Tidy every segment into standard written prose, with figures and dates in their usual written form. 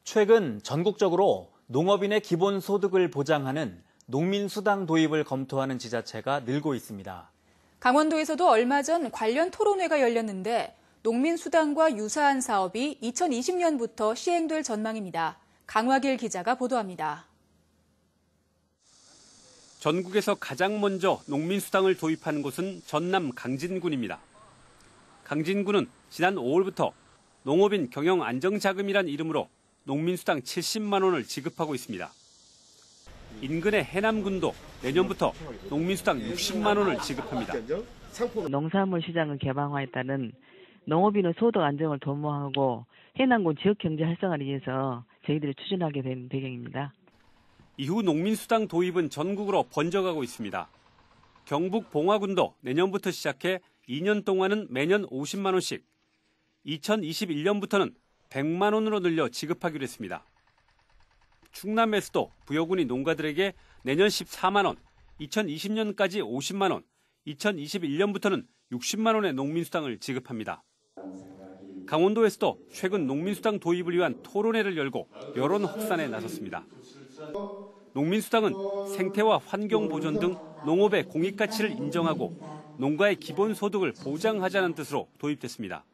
최근 전국적으로 농업인의 기본 소득을 보장하는 농민수당 도입을 검토하는 지자체가 늘고 있습니다. 강원도에서도 얼마 전 관련 토론회가 열렸는데 농민수당과 유사한 사업이 2020년부터 시행될 전망입니다. 강화길 기자가 보도합니다. 전국에서 가장 먼저 농민수당을 도입한 곳은 전남 강진군입니다. 강진군은 지난 5월부터 농업인 경영안정자금이란 이름으로 농민수당 70만 원을 지급하고 있습니다. 인근의 해남군도 내년부터 농민수당 60만 원을 지급합니다. 농산물 시장을 개방화에 따른 농업인의 소득 안정을 도모하고 해남군 지역경제 활성화를 위해서 저희들이 추진하게 된 배경입니다. 이후 농민수당 도입은 전국으로 번져가고 있습니다. 경북 봉화군도 내년부터 시작해 2년 동안은 매년 50만 원씩, 2021년부터는 100만 원으로 늘려 지급하기로 했습니다. 충남에서도 부여군이 농가들에게 내년 14만 원, 2020년까지 50만 원, 2021년부터는 60만 원의 농민수당을 지급합니다. 강원도에서도 최근 농민수당 도입을 위한 토론회를 열고 여론 확산에 나섰습니다. 농민수당은 생태와 환경 보존 등 농업의 공익가치를 인정하고 농가의 기본 소득을 보장하자는 뜻으로 도입됐습니다.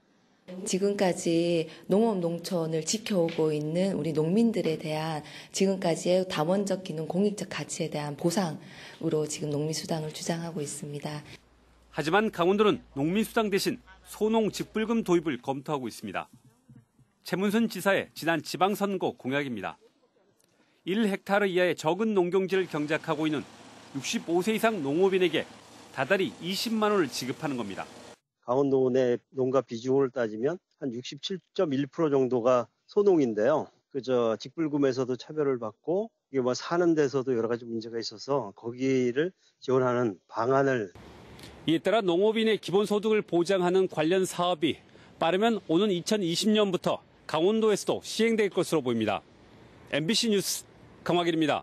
지금까지 농업 농촌을 지켜오고 있는 우리 농민들에 대한 지금까지의 다원적 기능 공익적 가치에 대한 보상으로 지금 농민수당을 주장하고 있습니다. 하지만 강원도는 농민수당 대신 소농 직불금 도입을 검토하고 있습니다. 최문순 지사의 지난 지방선거 공약입니다. 1헥타르 이하의 적은 농경지를 경작하고 있는 65세 이상 농업인에게 다달이 20만 원을 지급하는 겁니다. 강원도 내 농가 비중을 따지면 한 67.1% 정도가 소농인데요. 그저 직불금에서도 차별을 받고 이게 뭐 사는 데서도 여러 가지 문제가 있어서 거기를 지원하는 방안을. 이에 따라 농업인의 기본소득을 보장하는 관련 사업이 빠르면 오는 2020년부터 강원도에서도 시행될 것으로 보입니다. MBC 뉴스 강화길입니다.